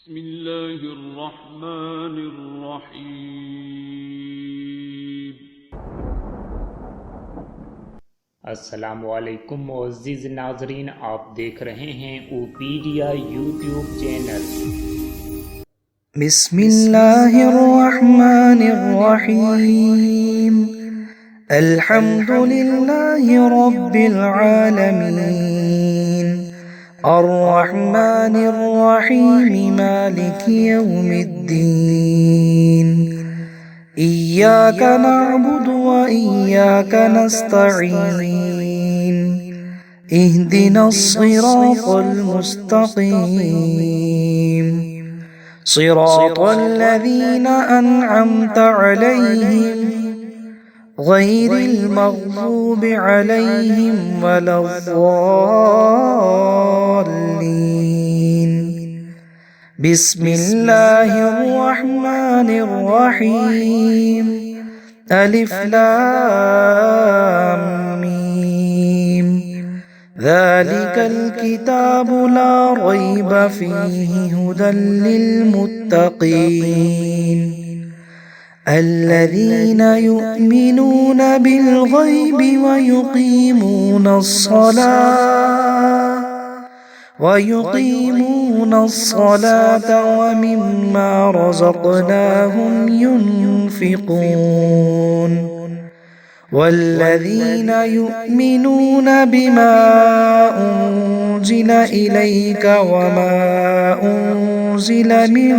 بسم الله الرحمن الرحيم। अस्सलामुअलैकुम मुअज़्ज़िज़ नाज़रीन, आप देख रहे हैं ओपीडिया यूट्यूब चैनल। बिस्मिल्लाहिर्रहमानिर्रहीम। अल्हम्दुलिल्लाहि रब्बिल आलमीन। अर्रहमानिर्रहीम मालिकि यौमिद्दीन। इय्याका नअबुदु व इय्याका नस्तईन। इहदिनस सिरातल मुस्तकीम। صراط الذين أنعمت عليهم غير المغضوب عليهم ولا الضالين. بسم الله الرحمن الرحيم. ألف لام ميم. ذلك الكتاب لا ريب فيه هدى للمتقين الذين يؤمنون بالغيب ويقيمون الصلاة ومما رزقناهم ينفقون والذين يؤمنون بما أنزل إليك وما أنزل من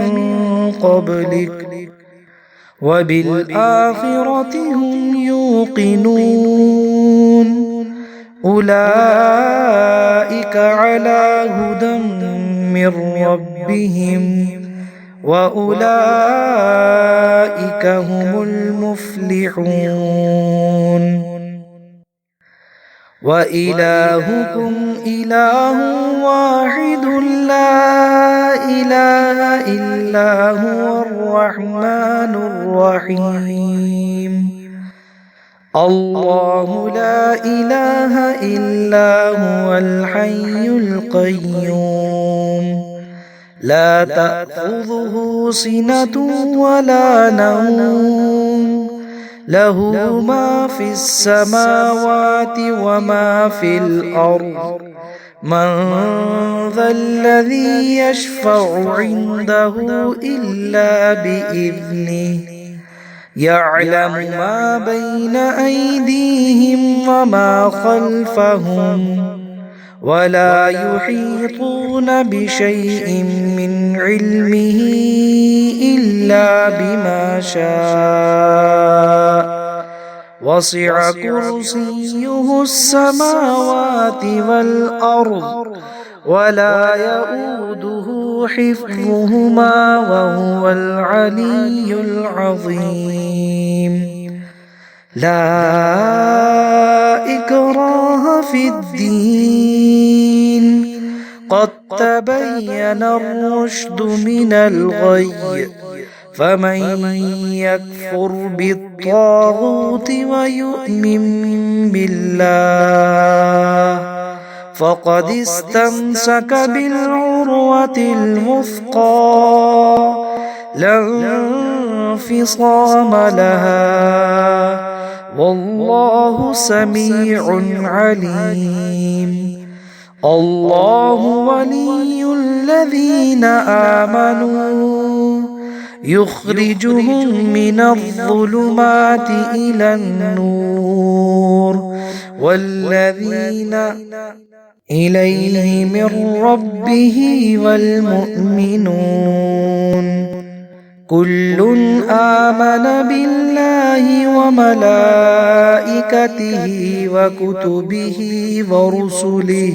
قبلك وبالآخرة هم يوقنون أولئك على هدى من ربهم وأولئك هم المفلحون. وإلهكم إله واحد لا إله إلا هو الرحمن الرحيم. الله لا إله إلا هو الحي القيوم لا تأخذه سنة ولا نوم له ما في السماوات وما في الأرض من ذا الذي يشفع عنده إلا بإذنه يعلم ما بين أيديهم وما خلفهم ولا يحيطون بشيء من علمه إلا بما شاء وسع كرسيه السماوات والأرض ولا يؤوده حفظهما وهو العلي العظيم. لا إكراه في الدين قد تبين الرشد من الغي فمن يكفر بالطاغوت ويؤمن بالله فقد استمسك بالعروة الوثقى لا انفصام لها والله سميع عليم. الله ولي الذين آمنوا يخرجهم من الظلمات إلى النور والذين إليه من ربه والمؤمنون كل آمن بالله وملائكته وكتبه ورسله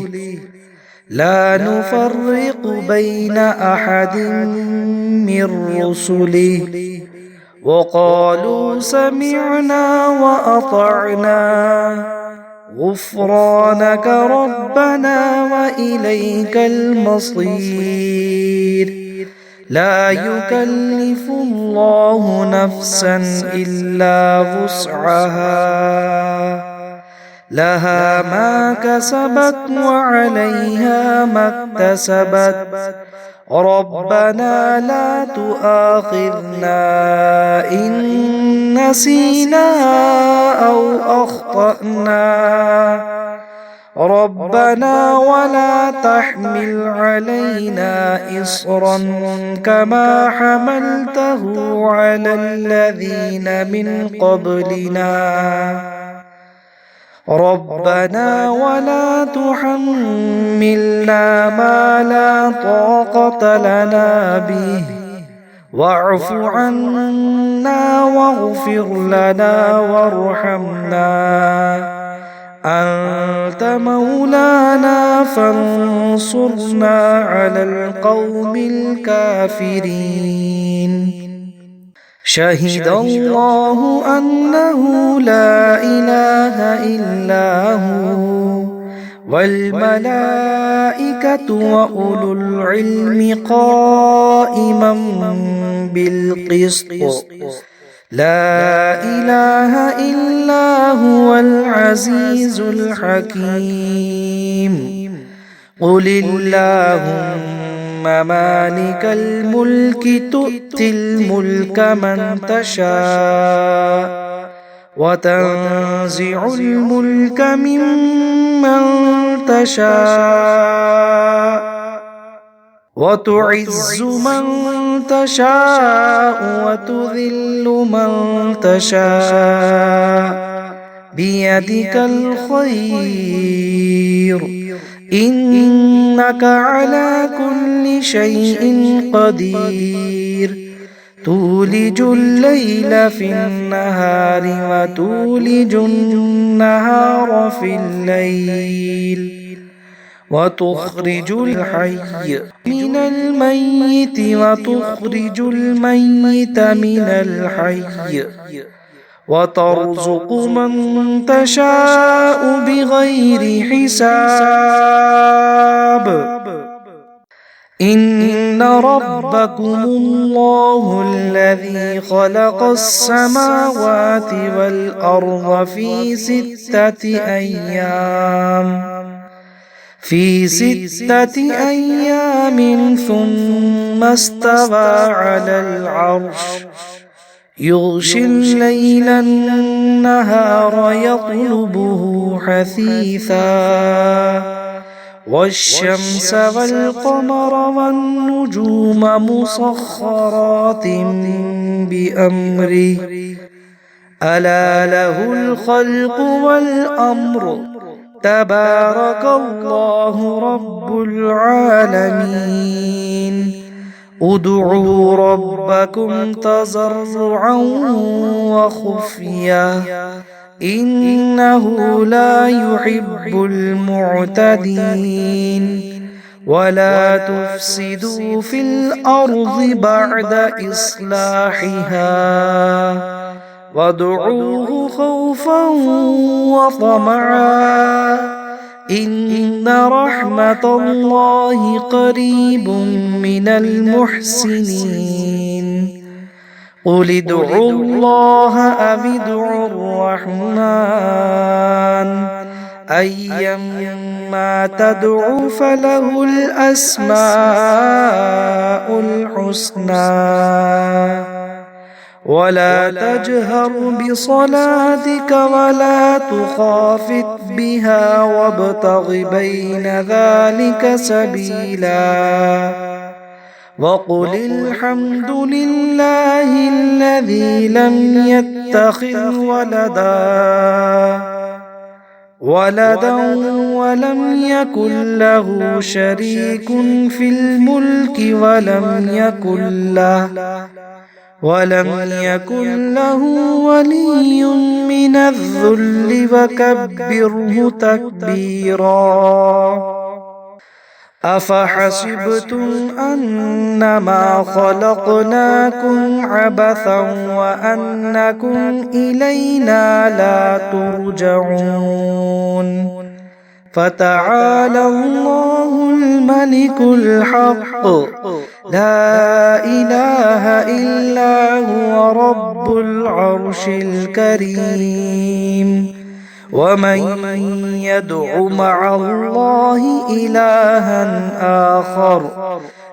لا نفرق بين أحد من رسله وقالوا سمعنا وأطعنا غفرانك ربنا وإليك المصير. لا يكلف الله نفسا إلا وسعها لها ما كسبت وعليها ما اكتسبت ربنا لا تؤاخذنا إن نسينا أو أخطأنا ربنا ولا تحمل علينا إصرا كما حملته على الذين من قبلنا ربنا ولا تحملنا ما لا طاقة لنا به واعف عنا واغفر لنا وارحمنا أنت مولانا فانصرنا على القوم الكافرين شهد الله أنه لا إله إلا هو والملائكة وأولو العلم قائما بالقسط لا إله إلا هو العزيز الحكيم قل اللهم مالك الملك تؤتي الملك من تشاء وتنزع الملك ممن تشاء وتعز من تشاء وتذل من تشاء بيدك الخير إنك على كل شيء قدير تولج الليل في النهار وتولج النهار في الليل وتخرج الحي من الميت وتخرج الميت من الحي وترزق من تشاء بغير حساب إن ربكم الله الذي خلق السماوات والأرض في 6 أيام ثم استوى على العرش يغشي الليل النهار يطلبه حثيثا والشمس والقمر والنجوم مسخرات بأمره ألا له الخلق والأمر تبارك الله رب العالمين ادعوا ربكم تضرعا وخفيا إنه لا يحب المعتدين ولا تفسدوا في الأرض بعد إصلاحها وادعوه خوفا وطمعا إن رحمة الله قريب من المحسنين قل ادعوا الله أو ادعوا الرحمن أيما تدعوا فله الأسماء الحسنى ولا تجهر بصلاتك ولا تخافت بها وابتغ بين ذلك سبيلا وقل الحمد لله الذي لم يتخذ ولدا ولم يكن له شريك في الملك ولم يكن له ولي من الذل وكبره تكبيرا أفحسبتم أنما خلقناكم عبثا وأنكم إلينا لا ترجعون فتعالى الله الملك الحق لا إله إلا هو رب العرش الكريم ومن يدع مع الله إلها آخر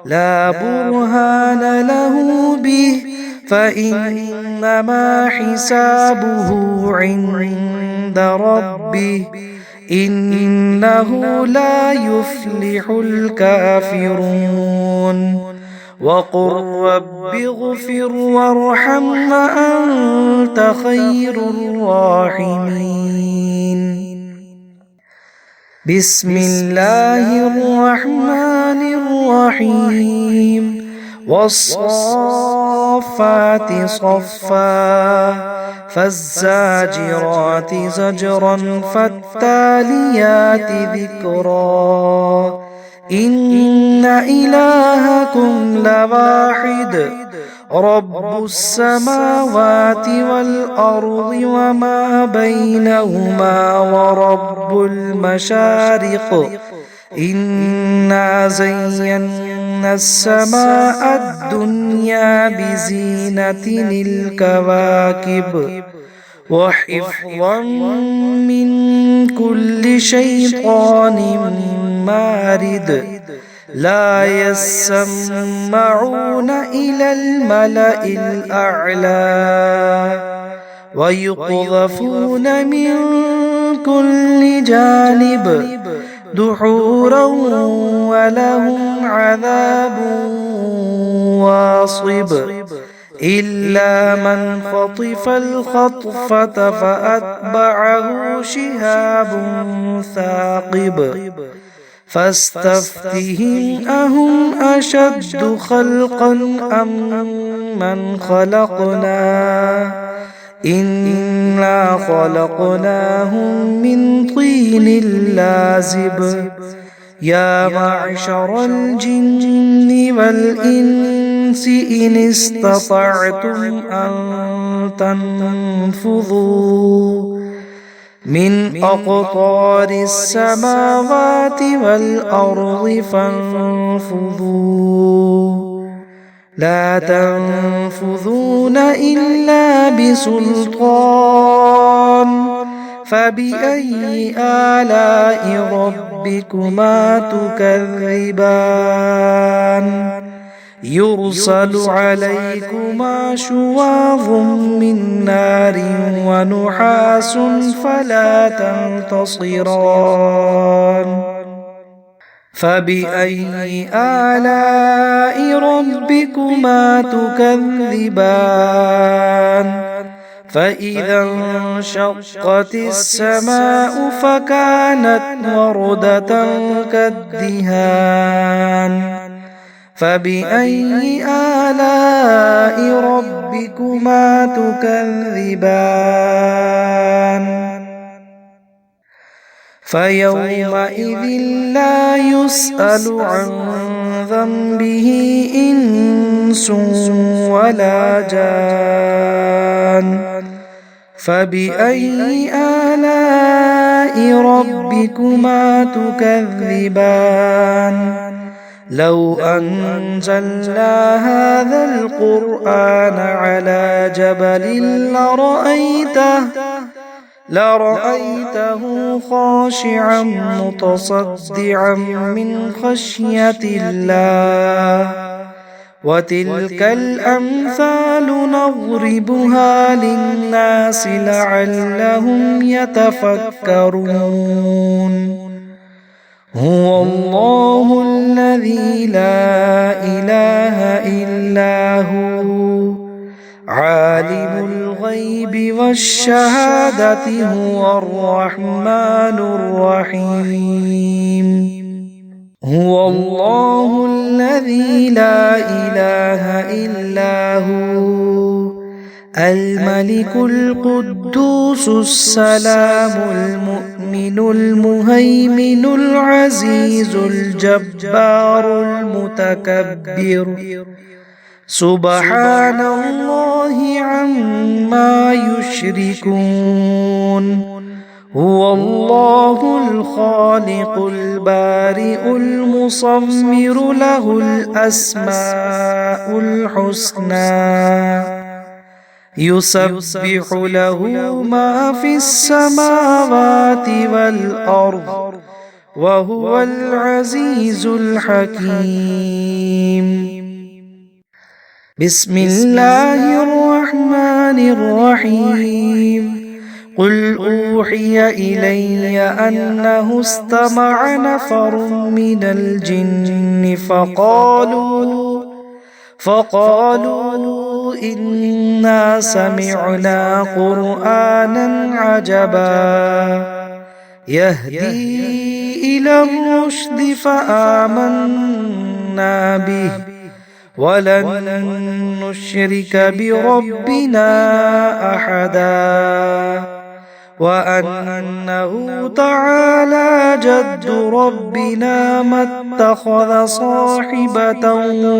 لا برهان له به فإنما حسابه عند ربه إنه لا يفلح الكافرون وقل رب اغفر وارحم وأنت خير الراحمين بسم الله الرحمن الرحيم والصافات صفا فالزاجرات زجرا فالتاليات ذكرا إن إلهكم لواحد رب السماوات والأرض وما بينهما ورب المشارق إنا زينا السماء الدنيا بزينة الكواكب وحفظا من كل شيطان مارد لا يسمعون إلى الملأ الأعلى ويقذفون من كل جانب دحورا ولهم عذاب واصب إلا من خطف الخطفة فأتبعه شهاب ثاقب فاستفتهم أهم أشد خلقا أم من خلقنا إنا خلقناهم من طين لازب يا معشر الجن والإنس إن استطعتم أن تنفذوا من أقطار السماوات والأرض فانفذوا لا تنفذون إلا بسلطان فبأي آلاء ربكما تكذبان يرسل عليكما شواظ من نار ونحاس فلا تنتصران فبأي آلاء ربكما تكذبان فإذا انشقت السماء فكانت وردة كالدهان فبأي آلاء ربكما تكذبان فيومئذ لا يسأل عن ذنبه إنس ولا جان فبأي آلاء ربكما تكذبان لو أنزلنا هذا القرآن على جبل لرأيته خاشعا متصدعا من خشية الله وتلك الأمثال نضربها للناس لعلهم يتفكرون هو الله الذي لا إله إلا هو عالم الغيب والشهادة هو الرحمن الرحيم هو الله الذي لا إله إلا هو الملك القدوس السلام المؤمن المهيمن العزيز الجبار المتكبر سبحان الله عما يشركون هو الله الخالق البارئ المصور له الأسماء الحسنى يسبح له ما في السماوات والأرض وهو العزيز الحكيم. بسم الله الرحمن الرحيم. قل أوحي إلي أنه استمع نفر من الجن فقالوا إنا سمعنا قرآنا عجبا يهدي إلى الرشد فآمنا به ولن نشرك بربنا أحدا وأنه تعالى جد ربنا ما اتخذ صاحبة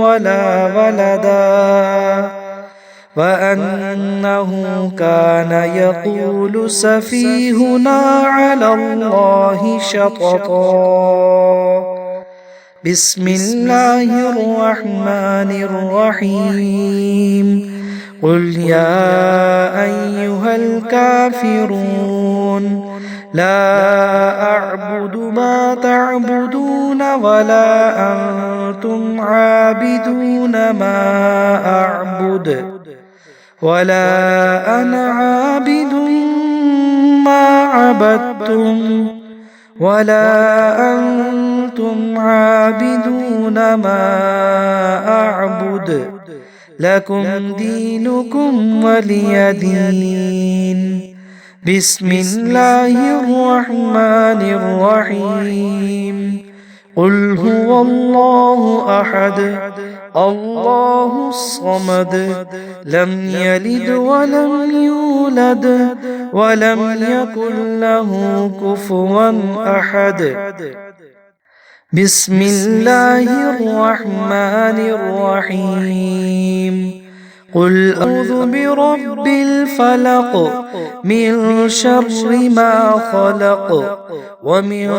ولا ولدا وأنه كان يقول سفيهنا على الله شططا. بسم الله الرحمن الرحيم. قل يا أيها الكافرون لا أعبد ما تعبدون ولا أنتم عابدون ما أعبد ولا أنا عابد ما عبدتم ولا أنتم عابدون ما أعبد لكم دينكم ولي دين. بسم الله الرحمن الرحيم. قل هو الله أحد الله الصمد لم يلد ولم يولد ولم يكن له كفوا أحد. بسم الله الرحمن الرحيم. قل أعوذ برب الفلق من شر ما خلق ومن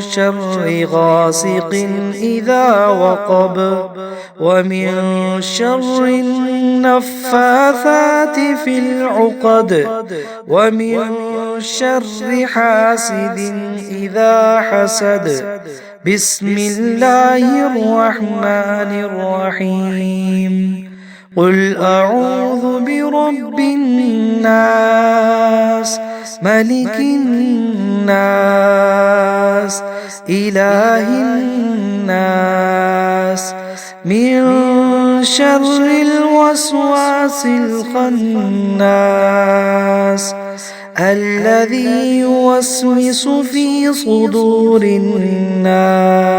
شر غاسق إذا وقب ومن شر النفاثات في العقد ومن شر حاسد إذا حسد. بسم الله الرحمن الرحيم. قل أعوذ برب الناس ملك الناس إله الناس من شر الوسواس الخناس الذي يوسوس في صدور الناس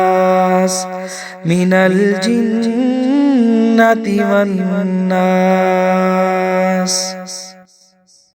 من الجنة والناس.